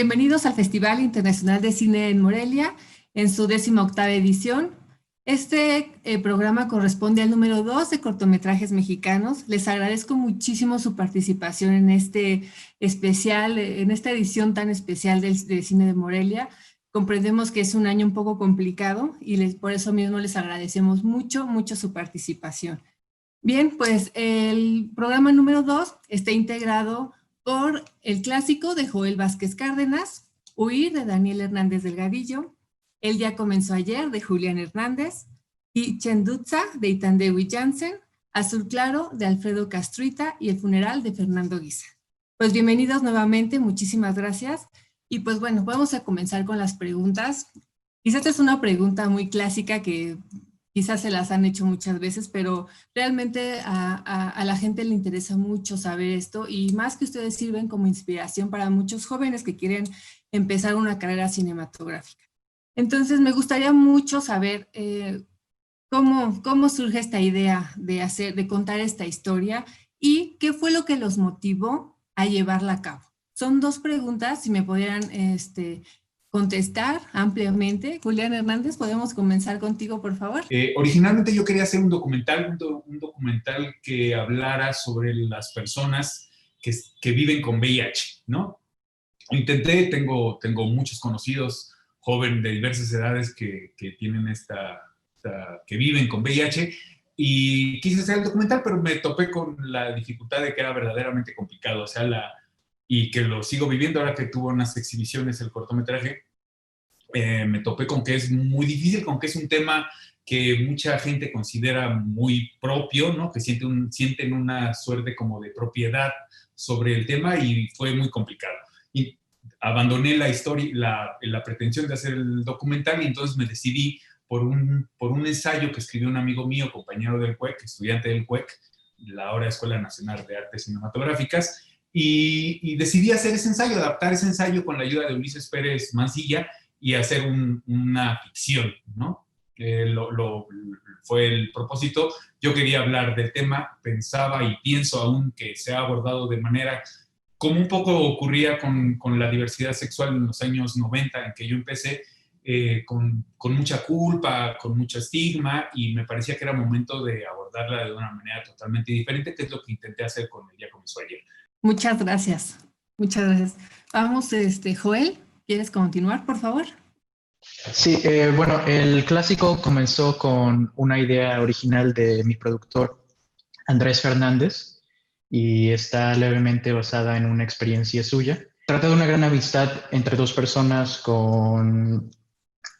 bienvenidos al Festival Internacional de Cine en Morelia, en su 18ª edición. Este programa corresponde al número 2 de cortometrajes mexicanos. Les agradezco muchísimo su participación en este especial, en esta edición tan especial del Cine de Morelia. Comprendemos que es un año un poco complicado y por eso mismo les agradecemos mucho su participación. Bien, pues el programa número 2 está integrado por el clásico de Joel Vázquez Cárdenas, Huir de Daniel Hernández Delgadillo, El día comenzó ayer de Julián Hernández, y Chendutza de Itandewi Jansen, Azul claro de Alfredo Castruita y El funeral de Fernando Guisa. Pues bienvenidos nuevamente, muchísimas gracias. Y pues bueno, vamos a comenzar con las preguntas. Quizás esta es una pregunta muy clásica que quizás se las han hecho muchas veces, pero realmente a la gente le interesa mucho saber esto y más que ustedes sirven como inspiración para muchos jóvenes que quieren empezar una carrera cinematográfica. Entonces me gustaría mucho saber cómo surge esta idea de contar esta historia y qué fue lo que los motivó a llevarla a cabo. Son dos preguntas, si me pudieran contestar ampliamente. Julián Hernández, ¿podemos comenzar contigo, por favor? Originalmente yo quería hacer un documental que hablara sobre las personas que viven con VIH, ¿no? Intenté, tengo muchos conocidos jóvenes de diversas edades que tienen que viven con VIH y quise hacer el documental, pero me topé con la dificultad de que era verdaderamente complicado, o sea, y que lo sigo viviendo ahora que tuvo unas exhibiciones el cortometraje. Me topé con que es muy difícil, con que es un tema que mucha gente considera muy propio, ¿no? Que sienten una suerte como de propiedad sobre el tema y fue muy complicado. Y abandoné la historia, la pretensión de hacer el documental y entonces me decidí por un ensayo que escribió un amigo mío, compañero del CUEC, estudiante del CUEC, la ahora Escuela Nacional de Artes Cinematográficas, y decidí hacer ese ensayo, adaptar ese ensayo con la ayuda de Ulises Pérez Mancilla y hacer una ficción, ¿no? Fue el propósito. Yo quería hablar del tema, pensaba y pienso aún que se ha abordado de manera como un poco ocurría con la diversidad sexual en los años 90 en que yo empecé, con mucha culpa, con mucho estigma, y me parecía que era momento de abordarla de una manera totalmente diferente, que es lo que intenté hacer con El día comenzó ayer. Muchas gracias. Vamos, Joel, ¿quieres continuar, por favor? Sí, bueno, el clásico comenzó con una idea original de mi productor Andrés Fernández y está levemente basada en una experiencia suya. Trata de una gran amistad entre dos personas con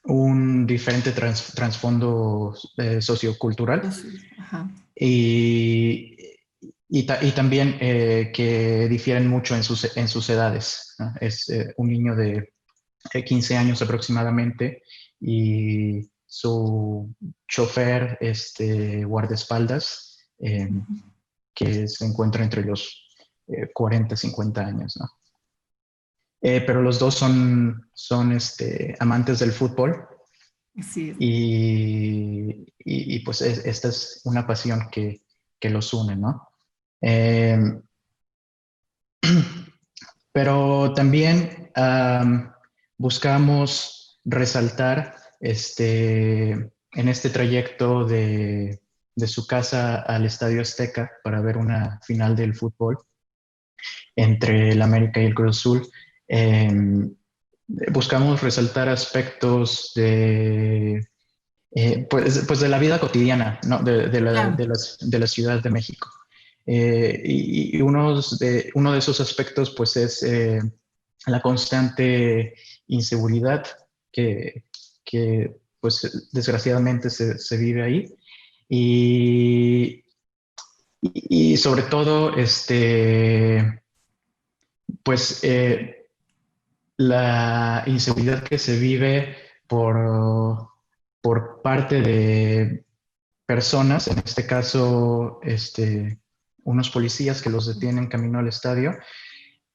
un diferente trasfondo sociocultural. Ajá. Y también que difieren mucho en sus edades, ¿no? Es un niño de 15 años aproximadamente y su chofer, guardaespaldas, que se encuentra entre los 40 y 50 años, ¿no? Pero los dos son amantes del fútbol. Sí. Y pues esta es una pasión que los une, ¿no? Pero también buscamos resaltar en este trayecto de su casa al Estadio Azteca para ver una final del fútbol entre el América y el Cruz Azul. Buscamos resaltar aspectos pues de la vida cotidiana, ¿no? de la Ciudad de México. Y uno de esos aspectos pues es la constante inseguridad que pues desgraciadamente se vive ahí y sobre todo pues la inseguridad que se vive por parte de personas, en este caso unos policías que los detienen camino al estadio,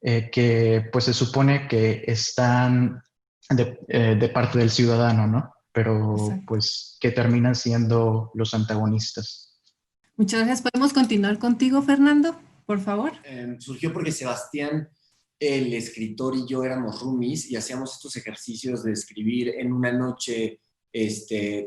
que pues se supone que están de parte del ciudadano, ¿no? Pero Exacto. pues que terminan siendo los antagonistas. Muchas gracias. ¿Podemos continuar contigo, Fernando, por favor? Surgió porque Sebastián el escritor y yo éramos roomies y hacíamos estos ejercicios de escribir en una noche,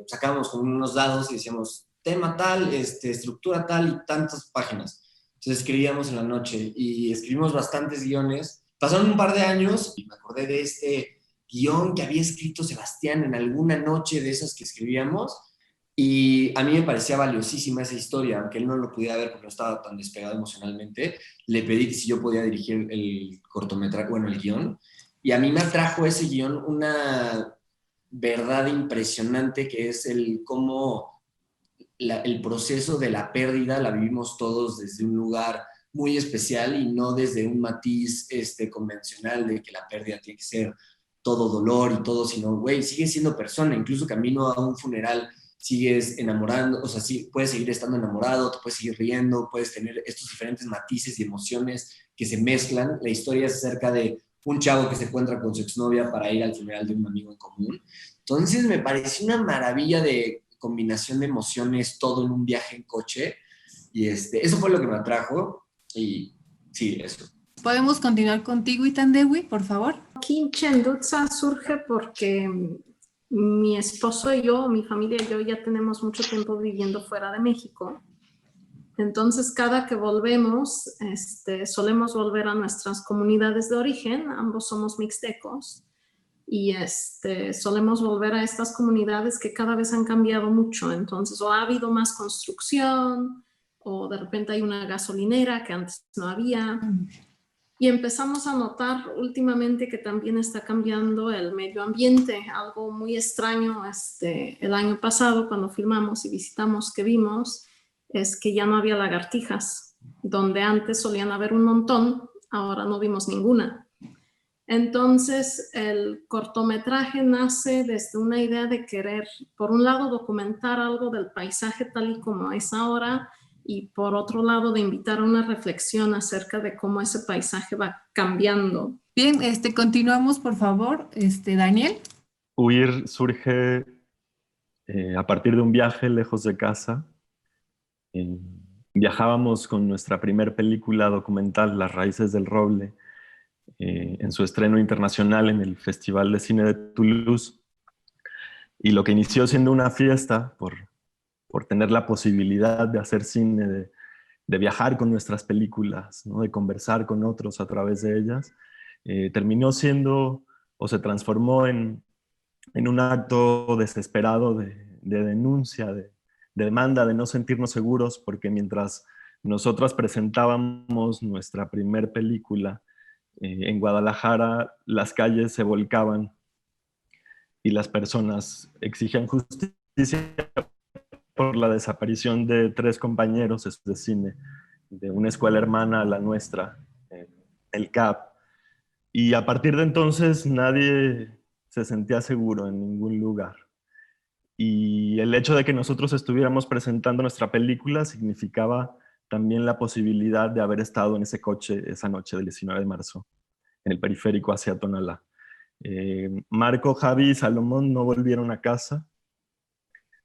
sacábamos con unos dados y decíamos tema tal, estructura tal y tantas páginas. Entonces escribíamos en la noche y escribimos bastantes guiones. Pasaron un par de años y me acordé de este guión que había escrito Sebastián en alguna noche de esas que escribíamos. Y a mí me parecía valiosísima esa historia, aunque él no lo pudiera ver porque no estaba tan despegado emocionalmente. Le pedí que si yo podía dirigir el cortometraje, bueno, el guión. Y a mí me atrajo ese guión una verdad impresionante que es el cómo el proceso de la pérdida la vivimos todos desde un lugar muy especial y no desde un matiz convencional de que la pérdida tiene que ser todo dolor y todo, sino, güey, sigues siendo persona, incluso camino a un funeral sigues enamorando, o sea, sí, puedes seguir estando enamorado, te puedes seguir riendo, puedes tener estos diferentes matices y emociones que se mezclan. La historia es acerca de un chavo que se encuentra con su exnovia para ir al funeral de un amigo en común. Entonces me pareció una maravilla de combinación de emociones, todo en un viaje en coche, y eso fue lo que me atrajo, y sí, eso. ¿Podemos continuar contigo, Itandewi, por favor? Kinchendutsa surge porque mi esposo y yo, mi familia y yo ya tenemos mucho tiempo viviendo fuera de México. Entonces, cada que volvemos, solemos volver a nuestras comunidades de origen. Ambos somos mixtecos. Y solemos volver a estas comunidades que cada vez han cambiado mucho. Entonces, o ha habido más construcción, o de repente hay una gasolinera que antes no había. Y empezamos a notar últimamente que también está cambiando el medio ambiente, algo muy extraño. El año pasado, cuando filmamos y visitamos, que vimos, es que ya no había lagartijas. Donde antes solían haber un montón, ahora no vimos ninguna. Entonces, el cortometraje nace desde una idea de querer, por un lado, documentar algo del paisaje tal y como es ahora, y por otro lado de invitar a una reflexión acerca de cómo ese paisaje va cambiando. Bien, continuamos, por favor. Daniel. Huir surge a partir de un viaje lejos de casa. Viajábamos con nuestra primer película documental, Las Raíces del Roble, en su estreno internacional en el Festival de Cine de Toulouse. Y lo que inició siendo una fiesta por tener la posibilidad de hacer cine, de viajar con nuestras películas, ¿no? De conversar con otros a través de ellas, terminó siendo o se transformó en un acto desesperado de denuncia, de demanda, de no sentirnos seguros, porque mientras nosotras presentábamos nuestra primer película en Guadalajara, las calles se volcaban y las personas exigían justicia por la desaparición de 3 compañeros de cine, de una escuela hermana a la nuestra, el CAP. Y a partir de entonces nadie se sentía seguro en ningún lugar. Y el hecho de que nosotros estuviéramos presentando nuestra película significaba también la posibilidad de haber estado en ese coche esa noche del 19 de marzo, en el periférico hacia Tonalá. Marco, Javi y Salomón no volvieron a casa,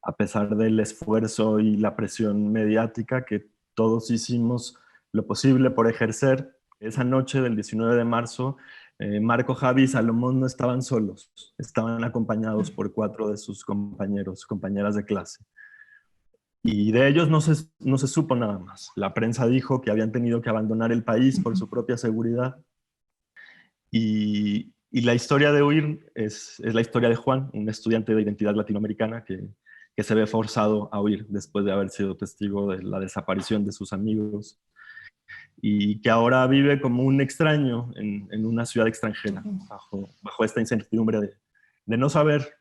a pesar del esfuerzo y la presión mediática que todos hicimos lo posible por ejercer. Esa noche del 19 de marzo, Marco, Javi y Salomón no estaban solos, estaban acompañados por 4 de sus compañeras de clase. Y de ellos no se supo nada más. La prensa dijo que habían tenido que abandonar el país por su propia seguridad. Y la historia de Huir es la historia de Juan, un estudiante de identidad latinoamericana que se ve forzado a huir después de haber sido testigo de la desaparición de sus amigos y que ahora vive como un extraño en una ciudad extranjera, bajo esta incertidumbre de no saber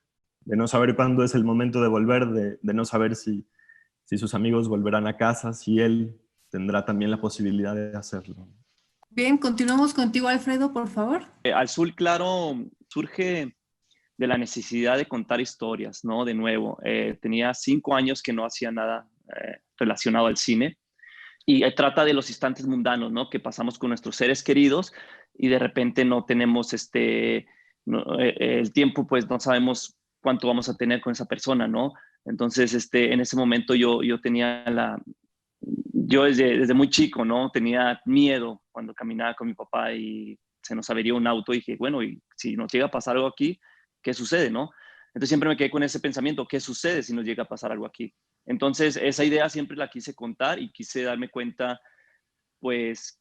cuándo es el momento de volver, de no saber si sus amigos volverán a casa, si él tendrá también la posibilidad de hacerlo. Bien, continuamos contigo, Alfredo, por favor. Azul Claro surge de la necesidad de contar historias, ¿no? De nuevo, tenía 5 años que no hacía nada relacionado al cine y trata de los instantes mundanos, ¿no? Que pasamos con nuestros seres queridos y de repente no tenemos el tiempo, pues no sabemos cuánto vamos a tener con esa persona, ¿no? Entonces, en ese momento yo tenía yo desde muy chico, ¿no? Tenía miedo cuando caminaba con mi papá y se nos avería un auto y dije, bueno, y si nos llega a pasar algo aquí, ¿qué sucede, no? Entonces siempre me quedé con ese pensamiento, ¿qué sucede si nos llega a pasar algo aquí? Entonces esa idea siempre la quise contar y quise darme cuenta, pues,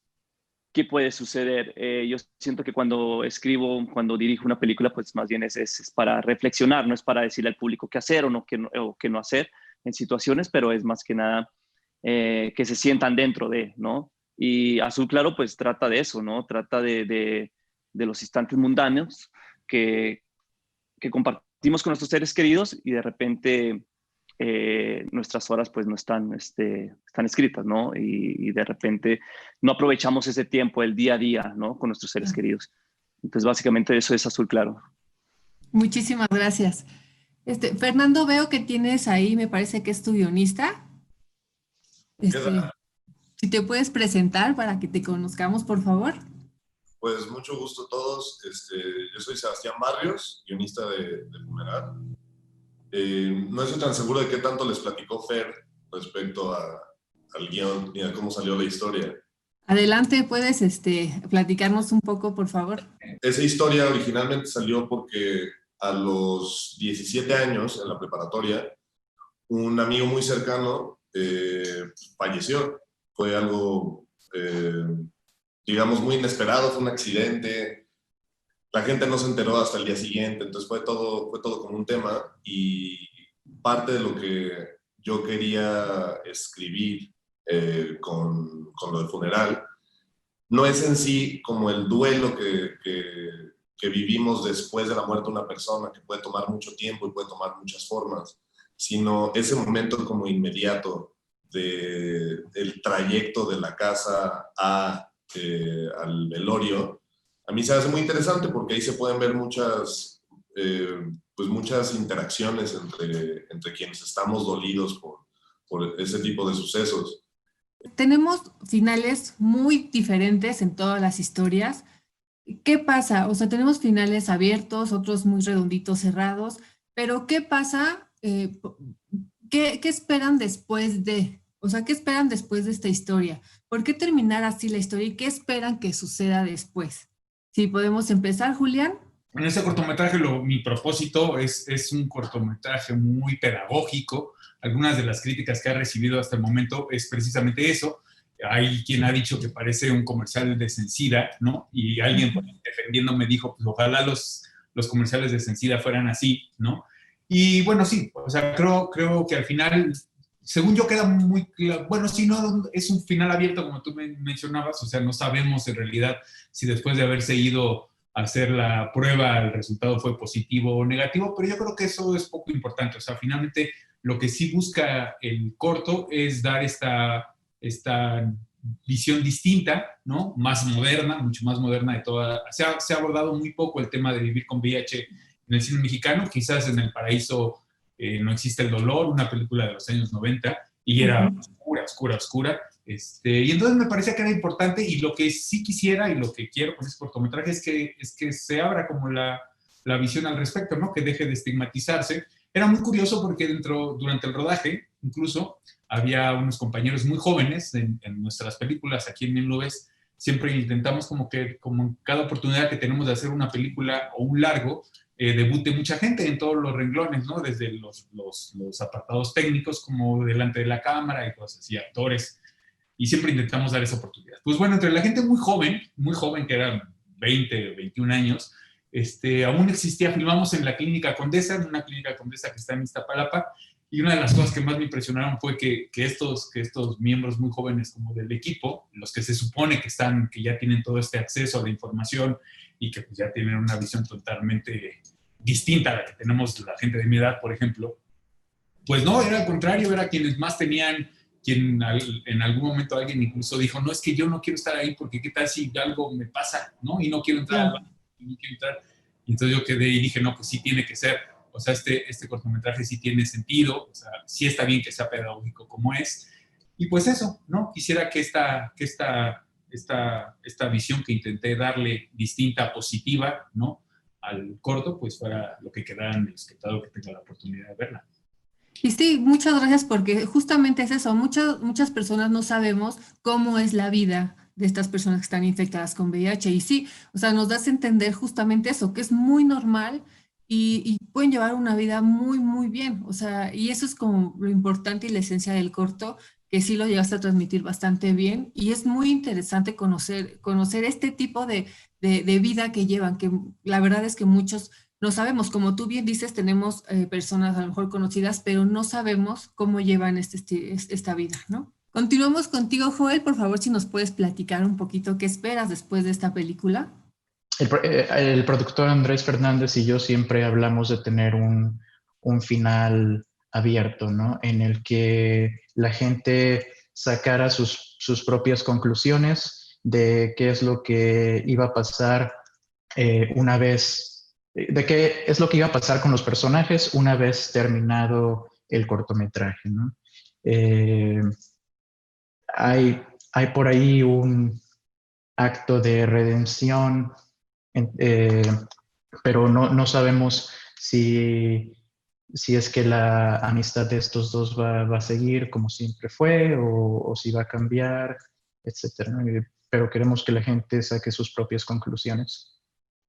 qué puede suceder. Yo siento que cuando escribo, cuando dirijo una película, pues más bien es para reflexionar, no es para decirle al público qué hacer o qué no hacer en situaciones, pero es más que nada que se sientan dentro de, ¿no? Y Azul Claro, pues trata de eso, ¿no? Trata de los instantes mundanos que compartimos con nuestros seres queridos y de repente nuestras horas pues no están, están escritas, ¿no? Y de repente no aprovechamos ese tiempo, el día a día, ¿no? Con nuestros seres queridos. Entonces básicamente eso es Azul Claro. Muchísimas gracias. Fernando, veo que tienes ahí, me parece que es tu guionista. Si te puedes presentar para que te conozcamos, por favor. Pues mucho gusto a todos. Yo soy Sebastián Barrios, guionista de Funeral. No estoy tan seguro de qué tanto les platicó Fer respecto al guión y a cómo salió la historia. Adelante, puedes platicarnos un poco, por favor. Esa historia originalmente salió porque a los 17 años, en la preparatoria, un amigo muy cercano falleció. Fue algo, digamos, muy inesperado, fue un accidente. La gente no se enteró hasta el día siguiente, entonces fue todo como un tema, y parte de lo que yo quería escribir con lo del funeral no es en sí como el duelo que vivimos después de la muerte de una persona, que puede tomar mucho tiempo y puede tomar muchas formas, sino ese momento como inmediato del trayecto de la casa al velorio. A mí se hace muy interesante porque ahí se pueden ver muchas interacciones entre quienes estamos dolidos por ese tipo de sucesos. Tenemos finales muy diferentes en todas las historias. ¿Qué pasa? O sea, tenemos finales abiertos, otros muy redonditos, cerrados, pero ¿qué pasa? ¿Qué esperan después de? O sea, ¿qué esperan después de esta historia? ¿Por qué terminar así la historia y qué esperan que suceda después? Sí, podemos empezar, Julián. En este cortometraje mi propósito es un cortometraje muy pedagógico. Algunas de las críticas que ha recibido hasta el momento es precisamente eso. Hay quien ha dicho que parece un comercial de Sencida, ¿no? Y alguien defendiéndome dijo, pues ojalá los comerciales de Sencida fueran así, ¿no? Y bueno, sí, o sea, creo que al final, según yo, queda muy claro. Bueno, sí, no, es un final abierto, como tú mencionabas, o sea, no sabemos en realidad si después de haberse ido a hacer la prueba el resultado fue positivo o negativo, pero yo creo que eso es poco importante. O sea, finalmente lo que sí busca el corto es dar esta visión distinta, ¿no? Más moderna, mucho más moderna de toda. Se ha abordado muy poco el tema de vivir con VIH en el cine mexicano. Quizás en El Paraíso No existe el dolor, una película de los años 90, y era oscura. Y entonces me parecía que era importante, y lo que sí quisiera y lo que quiero con este cortometraje es que se abra como la visión al respecto, ¿no? Que deje de estigmatizarse. Era muy curioso porque durante el rodaje, incluso, había unos compañeros muy jóvenes en nuestras películas aquí en Nubes. Siempre intentamos como en cada oportunidad que tenemos de hacer una película o un largo, debute mucha gente en todos los renglones, ¿no? Desde los apartados técnicos, como delante de la cámara y cosas así, actores. Y siempre intentamos dar esa oportunidad. Pues bueno, entre la gente muy joven, que eran 20 o 21 años, aún existía. Filmamos en la Clínica Condesa, en una Clínica Condesa que está en Iztapalapa, y una de las cosas que más me impresionaron fue que estos miembros muy jóvenes como del equipo, los que se supone que ya tienen todo este acceso a la información y que pues ya tienen una visión totalmente distinta a la que tenemos la gente de mi edad, por ejemplo, pues no, era al contrario, era quienes más tenían, quien en algún momento alguien incluso dijo, no, es que yo no quiero estar ahí porque qué tal si algo me pasa, ¿no? Y no quiero entrar, no quiero entrar. Y entonces yo quedé y dije, no, pues sí tiene que ser. O sea, este cortometraje sí tiene sentido, o sea, sí está bien que sea pedagógico como es. Y pues eso, ¿no? Quisiera que esta visión que intenté darle distinta, positiva, ¿no? Al corto, pues fuera lo que quedara en el espectador que tenga la oportunidad de verla. Y sí, muchas gracias, porque justamente es eso. Muchas personas no sabemos cómo es la vida de estas personas que están infectadas con VIH. Y sí, o sea, nos das a entender justamente eso, que es muy normal y pueden llevar una vida muy, muy bien. O sea, y eso es como lo importante y la esencia del corto, que sí lo llegaste a transmitir bastante bien. Y es muy interesante conocer este tipo de vida que llevan, que la verdad es que muchos no sabemos, como tú bien dices, tenemos personas a lo mejor conocidas, pero no sabemos cómo llevan esta vida, ¿no? Continuamos contigo, Joel, por favor, si nos puedes platicar un poquito qué esperas después de esta película. El productor Andrés Fernández y yo siempre hablamos de tener un final abierto, ¿no? En el que la gente sacara sus propias conclusiones de qué es lo que iba a pasar una vez, de qué es lo que iba a pasar con los personajes una vez terminado el cortometraje, ¿no? Eh, hay por ahí un acto de redención, eh, pero no sabemos si es que la amistad de estos dos va a seguir como siempre fue o si va a cambiar, etcétera, ¿no? Pero queremos que la gente saque sus propias conclusiones.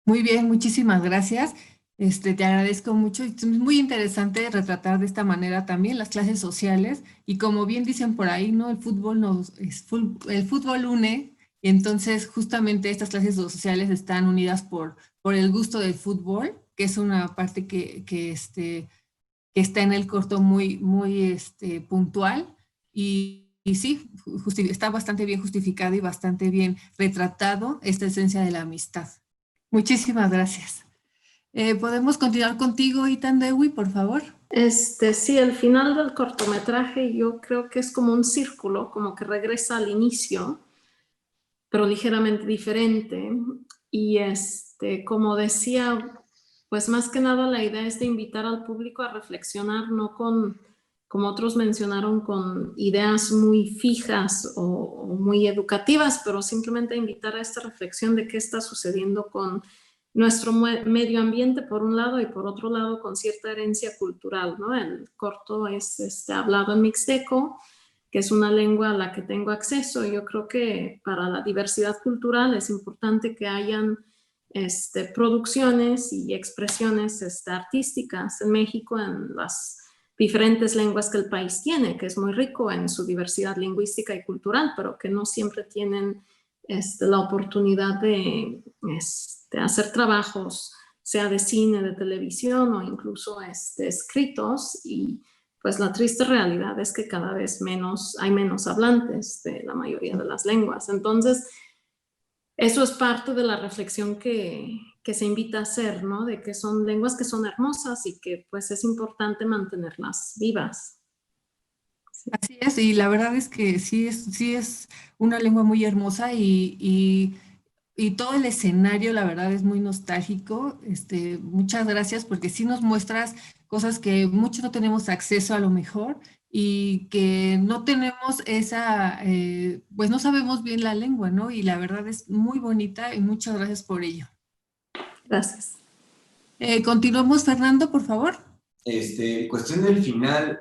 Muy bien, muchísimas gracias. Te agradezco mucho. Es muy interesante retratar de esta manera también las clases sociales y como bien dicen por ahí, ¿no? El fútbol une y entonces justamente estas clases sociales están unidas por el gusto del fútbol, que es una parte que está en el corto muy, muy puntual y sí, está bastante bien justificado y bastante bien retratado esta esencia de la amistad. Muchísimas gracias. ¿Podemos continuar contigo, Ethan Dewey, por favor? Sí, el final del cortometraje yo creo que es como un círculo, como que regresa al inicio, pero ligeramente diferente. Y como decía, pues más que nada la idea es de invitar al público a reflexionar, no como otros mencionaron, con ideas muy fijas o muy educativas, pero simplemente invitar a esta reflexión de qué está sucediendo con nuestro medio ambiente por un lado y por otro lado con cierta herencia cultural, ¿no? El corto es hablado en mixteco, que es una lengua a la que tengo acceso. Yo creo que para la diversidad cultural es importante que hayan producciones y expresiones artísticas en México en las diferentes lenguas que el país tiene, que es muy rico en su diversidad lingüística y cultural, pero que no siempre tienen la oportunidad de hacer trabajos, sea de cine, de televisión o incluso escritos. Y pues la triste realidad es que cada vez hay menos hablantes de la mayoría de las lenguas. Entonces, eso es parte de la reflexión que se invita a hacer, ¿no? De que son lenguas que son hermosas y que pues es importante mantenerlas vivas. Así es, y la verdad es que sí es una lengua muy hermosa y todo el escenario, la verdad, es muy nostálgico. Muchas gracias porque sí nos muestras cosas que muchos no tenemos acceso a lo mejor y que no tenemos pues no sabemos bien la lengua, ¿no? Y la verdad es muy bonita y muchas gracias por ello. Gracias. Continuamos, Fernando, por favor. Cuestión del final,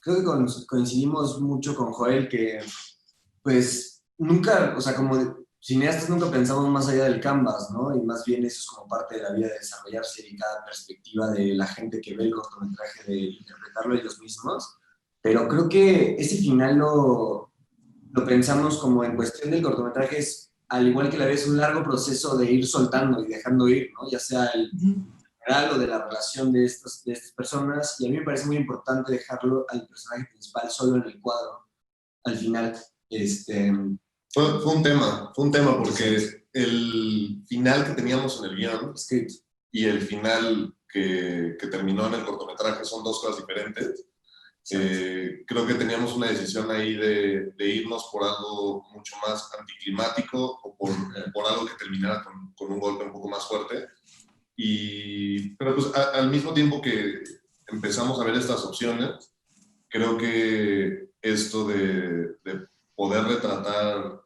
creo que coincidimos mucho con Joel que pues nunca, o sea, como cineastas nunca pensamos más allá del canvas, ¿no? Y más bien eso es como parte de la vida de desarrollarse y cada perspectiva de la gente que ve el cortometraje de interpretarlo ellos mismos. Pero creo que ese final lo pensamos como en cuestión del cortometraje es, al igual que la vez, un largo proceso de ir soltando y dejando ir, ¿no? Ya sea el general o de la relación de estas personas. Y a mí me parece muy importante dejarlo al personaje principal solo en el cuadro, al final. Fue un tema porque el final que teníamos en el guión y el final que terminó en el cortometraje son dos cosas diferentes. Creo que teníamos una decisión ahí de irnos por algo mucho más anticlimático o por algo que terminara con un golpe un poco más fuerte. Pero pues al mismo tiempo que empezamos a ver estas opciones, creo que esto de poder retratar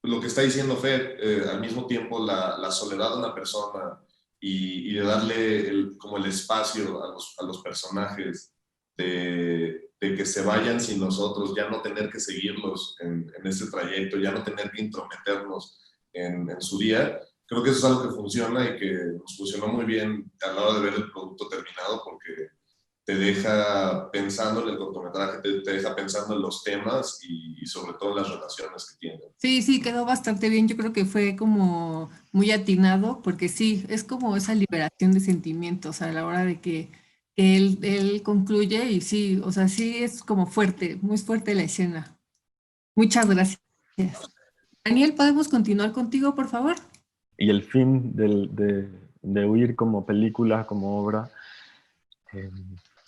lo que está diciendo Fer, al mismo tiempo la soledad de una persona y de darle como el espacio a los personajes de que se vayan sin nosotros, ya no tener que seguirlos en ese trayecto, ya no tener que intrometernos en su día. Creo que eso es algo que funciona y que nos funcionó muy bien a la hora de ver el producto terminado, porque te deja pensando en el cortometraje, te deja pensando en los temas y sobre todo en las relaciones que tienen. Sí, sí, quedó bastante bien. Yo creo que fue como muy atinado, porque sí, es como esa liberación de sentimientos a la hora de que él concluye y sí, o sea, sí es como fuerte, muy fuerte la escena. Muchas gracias. Daniel, ¿podemos continuar contigo, por favor? Y el fin de Huir como película, como obra,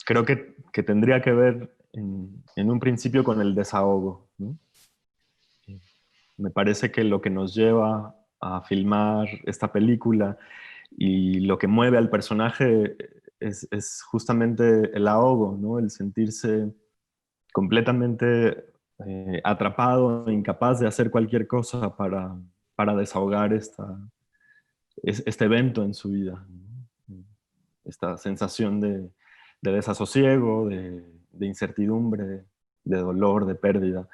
creo que tendría que ver en un principio con el desahogo, ¿no? Me parece que lo que nos lleva a filmar esta película y lo que mueve al personaje es justamente el ahogo, ¿no? El sentirse completamente atrapado, incapaz de hacer cualquier cosa para desahogar este evento en su vida, ¿no? Esta sensación de desasosiego, de incertidumbre, de dolor, de pérdida.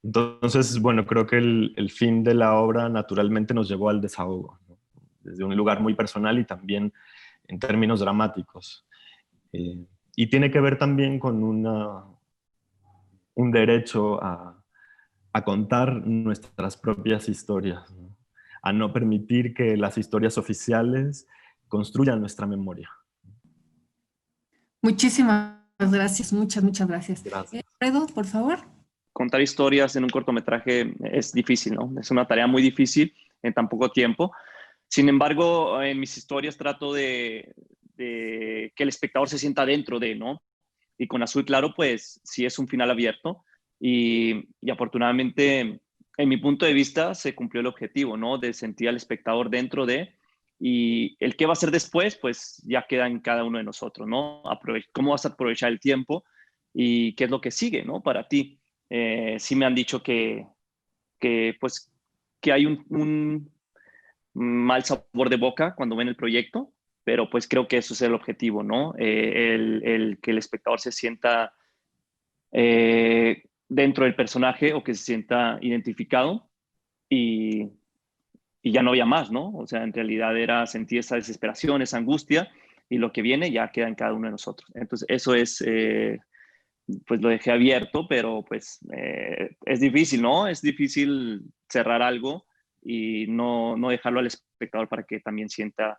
Entonces, bueno, creo que el fin de la obra naturalmente nos llevó al desahogo, ¿no? Desde un lugar muy personal y también en términos dramáticos. Y tiene que ver también con un derecho a contar nuestras propias historias, ¿no? A no permitir que las historias oficiales construyan nuestra memoria. Muchísimas gracias, muchas gracias. Gracias. Alfredo, por favor. Contar historias en un cortometraje es difícil, ¿no? Es una tarea muy difícil en tan poco tiempo. Sin embargo, en mis historias trato de que el espectador se sienta dentro de, ¿no? Y con Azul Claro, pues sí es un final abierto y afortunadamente, en mi punto de vista, se cumplió el objetivo, ¿no? De sentir al espectador dentro de, y el qué va a hacer después, pues ya queda en cada uno de nosotros, ¿no? ¿Cómo vas a aprovechar el tiempo y qué es lo que sigue, ¿no? Para ti. Sí me han dicho pues, que hay un mal sabor de boca cuando ven el proyecto, pero pues creo que eso es el objetivo, ¿no? El que el espectador se sienta dentro del personaje o que se sienta identificado y ya no había más, ¿no? O sea, en realidad era sentir esa desesperación, esa angustia y lo que viene ya queda en cada uno de nosotros. Entonces, eso es... pues lo dejé abierto, pero pues es difícil, ¿no? Es difícil cerrar algo y no dejarlo al espectador para que también sienta,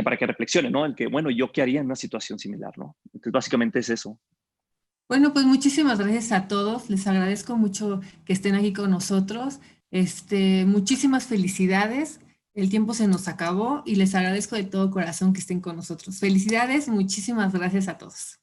para que reflexione, ¿no? El que, bueno, ¿yo qué haría en una situación similar, ¿no? Entonces, básicamente es eso. Bueno, pues muchísimas gracias a todos. Les agradezco mucho que estén aquí con nosotros. Muchísimas felicidades. El tiempo se nos acabó y les agradezco de todo corazón que estén con nosotros. Felicidades, muchísimas gracias a todos.